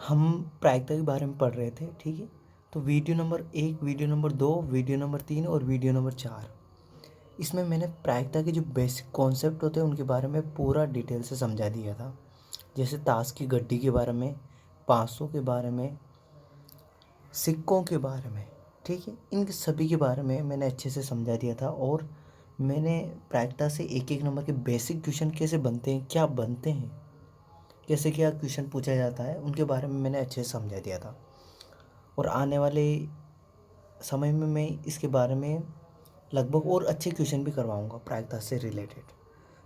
हम प्रायिकता के बारे में पढ़ रहे थे, ठीक है। तो video number 1, video number 2, video number 3 और वीडियो नंबर 4, इसमें मैंने प्रायिकता के जो बेसिक कॉन्सेप्ट होते हैं उनके बारे में पूरा डिटेल से समझा दिया था। जैसे ताश की गड्डी के बारे में, 500 के बारे में, सिक्कों के बारे में, ठीक है। इन सभी के बारे में मैंने अच्छे से समझा दिया था। और मैंने प्रायिकता से एक एक नंबर के बेसिक क्वेश्चन कैसे बनते हैं, क्या बनते हैं, कैसे क्या क्वेश्चन पूछा जाता है, उनके बारे में मैंने अच्छे से समझा दिया था। और आने वाले समय में मैं इसके बारे में लगभग और अच्छे क्वेश्चन भी करवाऊंगा प्रायिकता से रिलेटेड।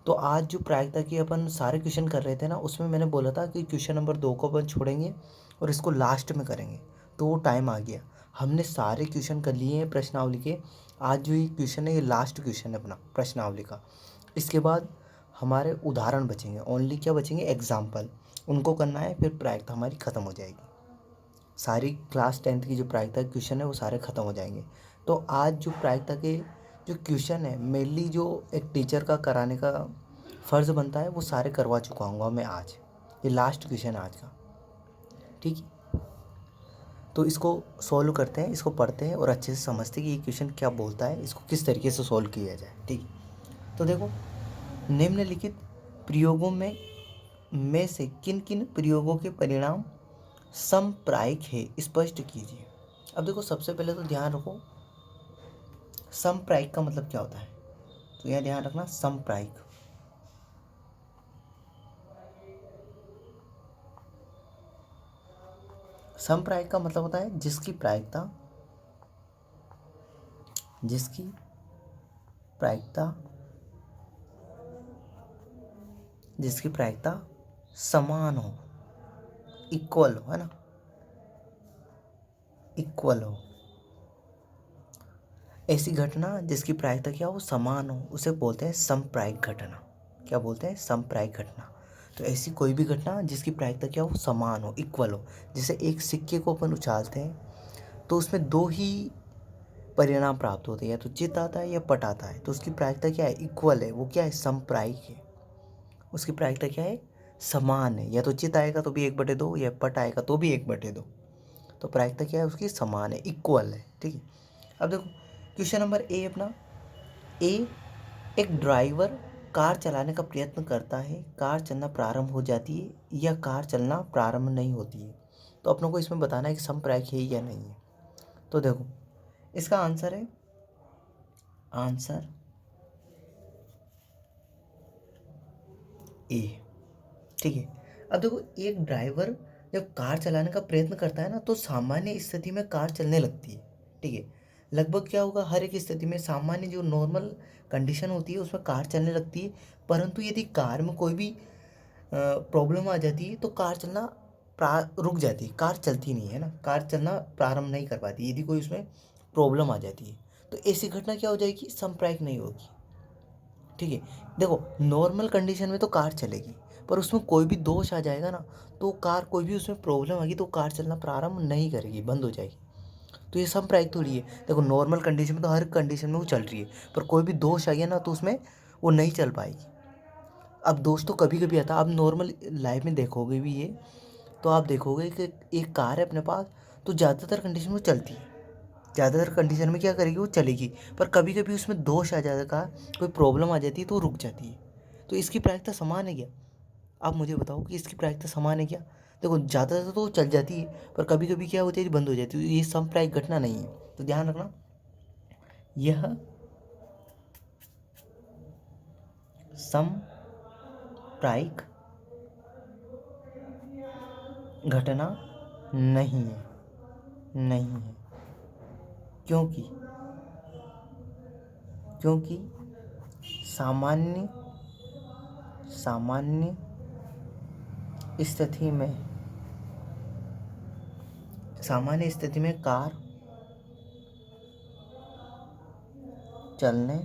तो आज जो प्रायिकता की अपन सारे क्वेश्चन कर रहे थे ना, उसमें मैंने बोला था कि क्वेश्चन नंबर 2 को अपन छोड़ेंगे और इसको लास्ट में करेंगे। तो वो टाइम आ गया, हमने सारे क्वेश्चन कर लिए हैं प्रश्नावली के। आज जो ये क्वेश्चन है, ये लास्ट क्वेश्चन है अपना प्रश्नावली का। इसके बाद हमारे उदाहरण बचेंगे, ओनली क्या बचेंगे, एग्जाम्पल, उनको करना है, फिर प्रायिकता हमारी ख़त्म हो जाएगी। सारी क्लास 10th की जो प्रायिकता के क्वेश्चन है वो सारे ख़त्म हो जाएंगे। तो आज जो प्रायिकता के जो क्वेश्चन है, मेनली जो एक टीचर का कराने का फ़र्ज़ बनता है, वो सारे करवा चुका हूँ मैं आज। ये लास्ट क्वेश्चन है आज का, ठीक है। तो इसको सॉल्व करते हैं, इसको पढ़ते हैं और अच्छे से समझते हैं कि ये क्वेश्चन क्या बोलता है, इसको किस तरीके से सॉल्व किया जाए, ठीक है। तो देखो, निम्नलिखित प्रयोगों में से किन किन प्रयोगों के परिणाम समप्रायिक है, स्पष्ट कीजिए। अब देखो, सबसे पहले तो ध्यान रखो समप्रायिक का मतलब क्या होता है। तो यह ध्यान रखना, समप्रायिक, समप्रायिक का मतलब होता है जिसकी प्रायिकता प्रायिकता जिसकी प्रायिकता समान हो, इक्वल हो, है ना, इक्वल हो। ऐसी घटना जिसकी प्रायिकता क्या हो, समान हो, उसे बोलते हैं समप्रायिक घटना। क्या बोलते हैं, समप्रायिक घटना। तो ऐसी कोई भी घटना जिसकी प्रायिकता क्या हो, समान हो, इक्वल हो। जैसे एक सिक्के को अपन उछालते हैं तो उसमें दो ही परिणाम प्राप्त होते हैं, या तो चित आता है या पट आता है। तो उसकी प्रायिकता क्या है, इक्वल है, वो क्या है, समप्रायिक है। उसकी प्रायिकता क्या है, समान है। या तो चित आएगा तो भी 1/2, या पट आएगा तो भी 1/2। तो प्रायिकता क्या है उसकी, समान है, इक्वल है, ठीक है। अब देखो क्वेश्चन नंबर ए अपना, ए, एक ड्राइवर कार चलाने का प्रयत्न करता है, कार चलना प्रारंभ हो जाती है या कार चलना प्रारंभ नहीं होती है। तो अपनों को इसमें बताना है कि समप्रायिक है या नहीं है। तो देखो, इसका आंसर है, आंसर ए, ठीक है। अब देखो, एक ड्राइवर जब कार चलाने का प्रयत्न करता है ना, तो सामान्य स्थिति में कार चलने लगती है, ठीक है। लगभग क्या होगा, हर एक स्थिति में सामान्य जो नॉर्मल कंडीशन होती है उसमें कार चलने लगती है। परंतु यदि कार में कोई भी प्रॉब्लम आ जाती है तो कार चलना रुक जाती है, कार चलती नहीं है ना, कार चलना प्रारंभ नहीं कर पाती यदि कोई उसमें प्रॉब्लम आ जाती है। तो ऐसी घटना क्या हो जाएगी, समप्रायिक नहीं होगी, ठीक है। देखो, नॉर्मल कंडीशन में तो कार चलेगी, पर उसमें कोई भी दोष आ जाएगा ना, तो कार, कोई भी उसमें प्रॉब्लम आएगी तो कार चलना प्रारंभ नहीं करेगी, बंद हो जाएगी। तो ये समप्रायिक थोड़ी है। देखो, नॉर्मल कंडीशन में तो हर कंडीशन में वो चल रही है, पर कोई भी दोष आ गया ना तो उसमें वो नहीं चल पाएगी। अब दोष तो कभी कभी आता है, अब नॉर्मल लाइफ में देखोगे भी ये, तो आप देखोगे कि एक कार है अपने पास, तो ज़्यादातर कंडीशन में चलती है, ज़्यादातर कंडीशन में क्या करेगी, वो चलेगी। पर कभी कभी उसमें दोष आ जाएगा, कोई प्रॉब्लम आ जाती है तो वो रुक जाती है। तो इसकी प्रायिकता समान है क्या, आप मुझे बताओ कि इसकी प्रायिकता समान है क्या। देखो, ज़्यादातर तो वो चल जाती है, पर कभी कभी क्या होती है, बंद हो जाती है। ये समप्रायिक घटना नहीं है, तो ध्यान रखना, यह समप्रायिक घटना नहीं है, नहीं है। क्योंकि क्योंकि सामान्य सामान्य स्थिति में कार चलने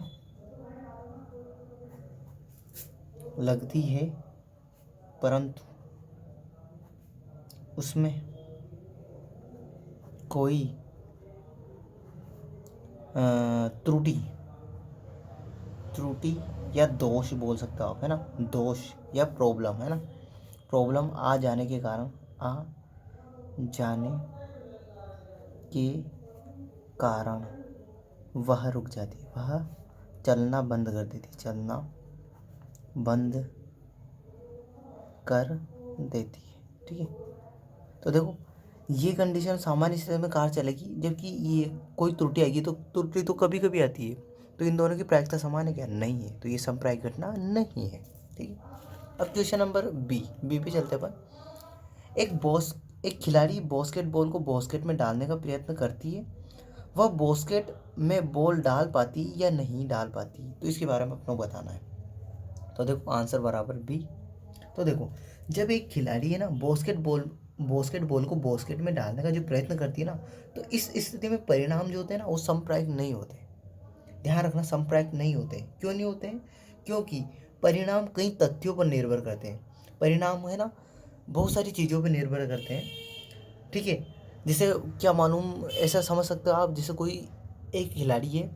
लगती है, परंतु उसमें कोई त्रुटि त्रुटि या दोष बोल सकते हो आप, है ना, दोष या प्रॉब्लम, है ना, प्रॉब्लम आ जाने के कारण वह रुक जाती है, वह चलना बंद कर देती, चलना बंद कर देती है। ठीक है, तो देखो ये कंडीशन सामान्य स्थिति में कार चलेगी, जबकि ये कोई त्रुटि आएगी, तो त्रुटि तो कभी कभी आती है, तो इन दोनों की प्रायिकता समान है क्या? नहीं है, तो ये समप्रायिक घटना नहीं है। ठीक है, अब क्वेश्चन नंबर बी पे चलते अपन। एक खिलाड़ी बास्केटबॉल को बास्केट में डालने का प्रयत्न करती है, वह बास्केट में बॉल डाल पाती या नहीं डाल पाती, तो इसके बारे में अपनों बताना है। तो देखो आंसर बराबर बी। तो देखो जब एक खिलाड़ी है ना बास्केटबॉल को बास्केट में डालने का जो प्रयत्न करती है ना, तो इस स्थिति में परिणाम जो होते हैं ना वो समप्रायिक नहीं होते। ध्यान रखना, समप्रायिक नहीं होते। क्यों नहीं होते हैं? क्योंकि परिणाम कई तथ्यों पर निर्भर करते हैं। परिणाम है ना बहुत सारी चीज़ों पर निर्भर करते हैं। ठीक है, जैसे क्या मालूम, ऐसा समझ सकते हो आप, जैसे कोई एक खिलाड़ी है,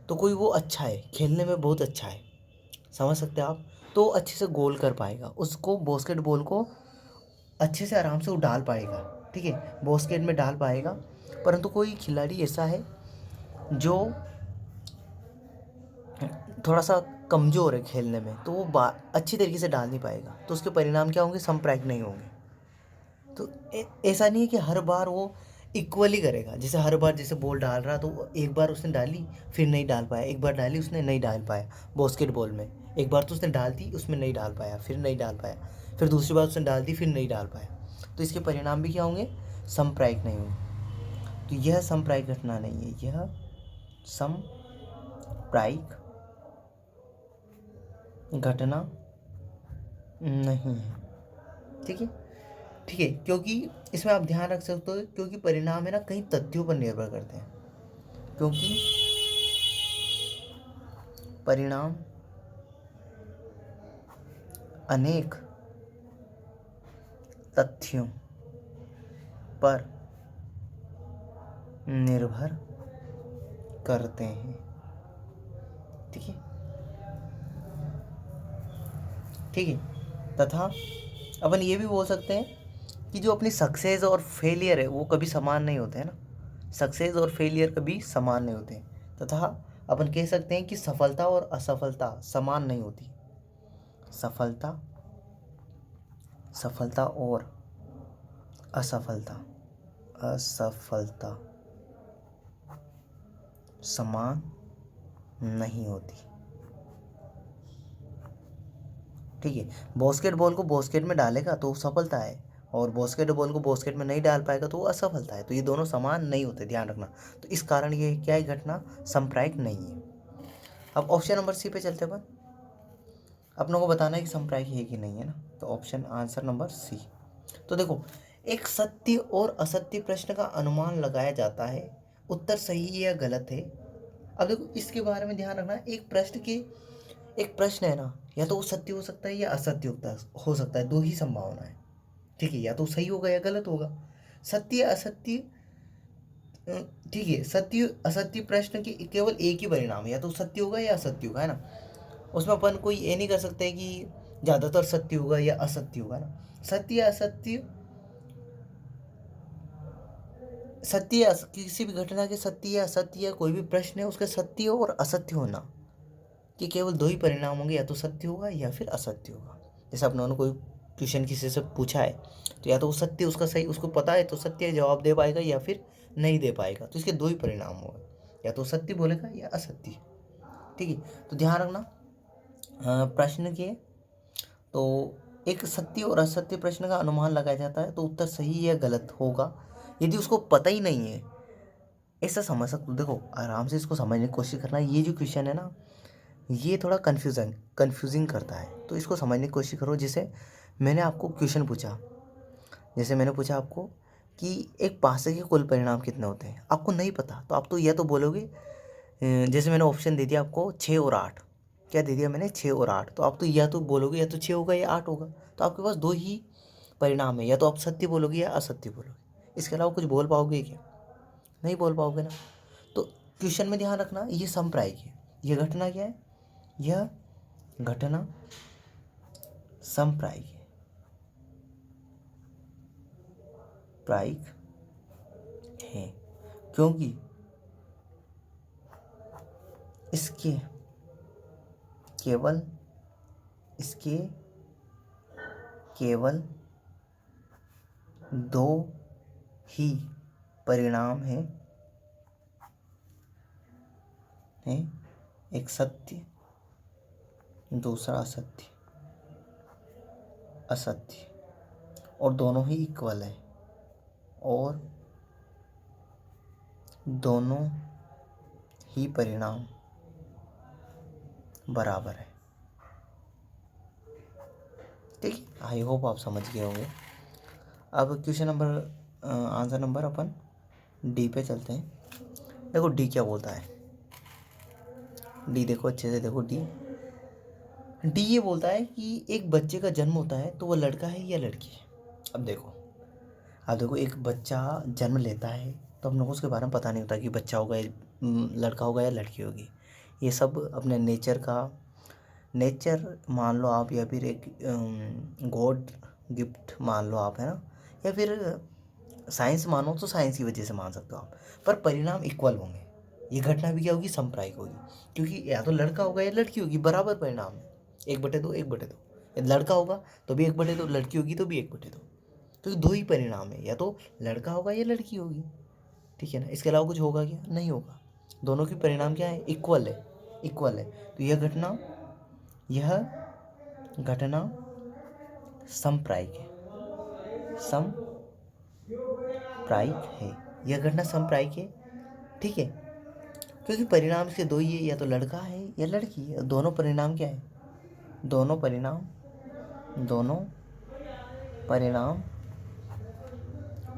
तो कोई वो अच्छा है, खेलने में बहुत अच्छा है, समझ सकते हैं आप, तो अच्छे से गोल कर पाएगा, उसको बास्केटबॉल को अच्छे से आराम से वो डाल पाएगा। ठीक है, बास्केट में डाल पाएगा। परंतु कोई खिलाड़ी ऐसा है जो थोड़ा सा कमज़ोर है खेलने में, तो वो अच्छी तरीके से डाल नहीं पाएगा, तो उसके परिणाम क्या होंगे? समप्रायिक नहीं होंगे। तो ऐसा नहीं है कि हर बार वो इक्वली करेगा। जैसे हर बार जैसे बॉल डाल रहा, तो एक बार उसने डाली फिर नहीं डाल पाया, एक बार डाली उसने नहीं डाल पाया बास्केटबॉल में, एक बार तो उसने डाल दी उसमें नहीं डाल पाया, फिर नहीं डाल पाया, फिर दूसरी बार उसने डाल दी फिर नहीं डाल पाया, तो इसके परिणाम भी क्या होंगे? समप्रायिक नहीं होंगे। तो यह समप्रायिक घटना नहीं है, यह समप्रायिक घटना नहीं है। ठीक है, ठीक है, क्योंकि इसमें आप ध्यान रख सकते हो, क्योंकि परिणाम है ना कई तथ्यों पर निर्भर करते हैं, क्योंकि परिणाम अनेक तथ्यों पर निर्भर करते हैं। ठीक है, ठीक है, तथा अपन ये भी बोल सकते हैं कि जो अपनी सक्सेस और फेलियर है वो कभी समान नहीं होते हैं ना, सक्सेस और फेलियर कभी समान नहीं होते, तथा अपन कह सकते हैं कि सफलता और असफलता समान नहीं होती, सफलता और असफलता समान नहीं होती। ठीक है, बास्केटबॉल को बास्केट में डालेगा तो सफलता है, और बास्केटबॉल को बास्केट में नहीं डाल पाएगा तो वो असफलता है, तो ये दोनों समान नहीं होते, ध्यान रखना। तो इस कारण ये क्या है? घटना समप्रायिक नहीं है। अब ऑप्शन नंबर सी पे चलते अपन, अपनों को बताना है कि समप्रायिक है कि नहीं है ना, तो ऑप्शन आंसर नंबर सी। तो देखो एक सत्य और असत्य प्रश्न का अनुमान लगाया जाता है, उत्तर सही या गलत है। अब देखो इसके बारे में ध्यान रखना, एक प्रश्न है ना, या तो वो सत्य हो सकता है या असत्य हो सकता है, दो ही संभावना है। ठीक है, या तो सही होगा या गलत होगा, सत्य असत्य। ठीक है, सत्य असत्य प्रश्न की केवल एक ही परिणाम है, या तो सत्य होगा या असत्य होगा, है ना। उसमें अपन कोई ये नहीं कर सकते कि ज़्यादातर सत्य होगा या असत्य होगा ना। सत्य असत्य, किसी भी घटना के सत्य या असत्य या कोई भी प्रश्न है उसके सत्य और असत्य होना, कि केवल दो ही परिणाम होंगे, या तो सत्य होगा या फिर असत्य होगा। जैसे आप लोगों ने कोई क्वेश्चन किसी से पूछा है, तो या तो वो सत्य उसका सही उसको पता है तो सत्य जवाब दे पाएगा, या फिर नहीं दे पाएगा, तो इसके दो ही परिणाम होंगे, या तो सत्य बोलेगा या असत्य। ठीक है, तो ध्यान रखना प्रश्न के, तो एक सत्य और असत्य प्रश्न का अनुमान लगाया जाता है, तो उत्तर सही या गलत होगा यदि उसको पता ही नहीं है, ऐसा समझ सकते हो। देखो आराम से इसको समझने की कोशिश करना, ये जो क्वेश्चन है ना ये थोड़ा कन्फ्यूजिंग करता है, तो इसको समझने की कोशिश करो। जैसे मैंने आपको क्वेश्चन पूछा, जैसे मैंने पूछा आपको कि एक पासे के कुल परिणाम कितने होते हैं, आपको नहीं पता, तो आप तो या तो बोलोगे जैसे मैंने ऑप्शन दे दिया आपको 6 और 8, क्या दे दिया मैंने? 6 और 8, तो आप तो या तो बोलोगे या तो 6 होगा या 8 होगा, तो आपके पास दो ही परिणाम है, या तो आप सत्य बोलोगे या असत्य बोलोगे, इसके अलावा कुछ बोल पाओगे क्या? नहीं बोल पाओगे ना। तो क्वेश्चन में ध्यान रखना ये समप्रायिक है, ये घटना क्या है? यह घटना समप्रायिक है। समप्रायिक है, क्योंकि इसके केवल दो ही परिणाम हैं, एक सत्य दूसरा असत्य, और दोनों ही इक्वल है, और दोनों ही परिणाम बराबर है। ठीक है, आई होप आप समझ गए होंगे। अब क्वेश्चन नंबर आंसर नंबर अपन डी पे चलते हैं। देखो डी क्या बोलता है। डी देखो अच्छे से देखो। डी ये बोलता है कि एक बच्चे का जन्म होता है तो वो लड़का है या लड़की है। अब देखो एक बच्चा जन्म लेता है तो हम लोग को उसके बारे में पता नहीं होता कि बच्चा होगा लड़का होगा या लड़की होगी। ये सब अपने नेचर मान लो आप, या फिर एक गॉड गिफ्ट मान लो आप, है ना, या फिर साइंस मानो तो साइंस की वजह से मान सकते हो आप, पर परिणाम इक्वल होंगे। ये घटना भी क्या होगी, समप्रायिक होगी, क्योंकि या तो लड़का होगा या लड़की होगी, बराबर परिणाम है। 1/2 1/2। लड़का होगा तो भी 1/2, लड़की होगी तो भी 1/2, तो दो ही परिणाम है, या तो लड़का होगा या लड़की होगी। ठीक है ना, इसके अलावा कुछ होगा क्या, नहीं होगा। दोनों के परिणाम क्या है, इक्वल है। तो यह घटना समप्रायिक है। यह घटना समप्रायिक है। ठीक है, क्योंकि परिणाम इसके दो ही है, या तो लड़का है या लड़की है। दोनों परिणाम क्या है, दोनों परिणाम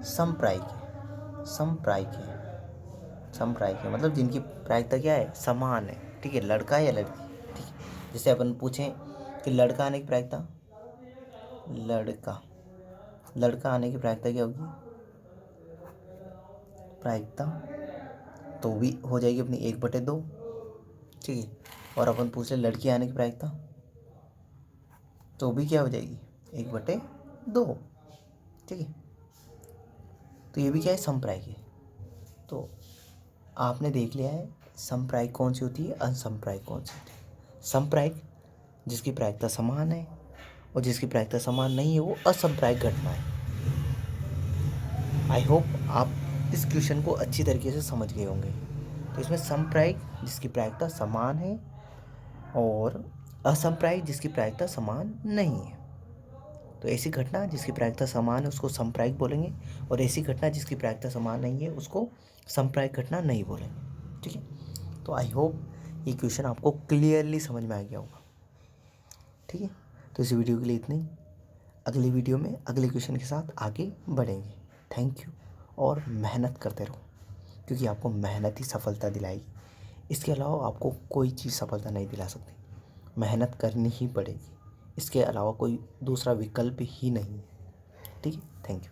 समप्रायिक है, मतलब जिनकी प्रायिकता क्या है, समान है। ठीक है, लड़का या लड़की। ठीक है, जैसे अपन पूछें कि लड़का आने की प्रायिकता क्या होगी, प्रायिकता तो भी हो जाएगी अपनी 1/2। ठीक है, और अपन पूछ ले लड़की आने की प्रायिकता तो भी क्या हो जाएगी, 1/2। ठीक है, तो ये भी क्या है, समप्रायिक है। तो आपने देख लिया है समप्रायिक कौन सी होती है, असमप्रायिक कौन सी होती है। समप्रायिक जिसकी प्रायिकता समान है, और जिसकी प्रायिकता समान नहीं है वो असमप्रायिक घटना है। आई होप आप इस क्वेश्चन को अच्छी तरीके से समझ गए होंगे। तो इसमें समप्रायिक जिसकी प्रायिकता समान है, और असमप्रायिक जिसकी प्रायिकता समान नहीं है। तो ऐसी घटना जिसकी प्रायिकता समान है उसको समप्रायिक बोलेंगे, और ऐसी घटना जिसकी प्रायिकता समान नहीं है उसको समप्रायिक घटना नहीं बोलेंगे। ठीक है, तो आई होप ये क्वेश्चन आपको क्लियरली समझ में आ गया होगा। ठीक है, तो इस वीडियो के लिए इतनी। अगली वीडियो में अगले क्वेश्चन के साथ आगे बढ़ेंगे। थैंक यू, और मेहनत करते रहो, क्योंकि आपको मेहनत ही सफलता दिलाएगी। इसके अलावा आपको कोई चीज़ सफलता नहीं दिला सकती। मेहनत करनी ही पड़ेगी, इसके अलावा कोई दूसरा विकल्प ही नहीं है। ठीक है, थैंक यू।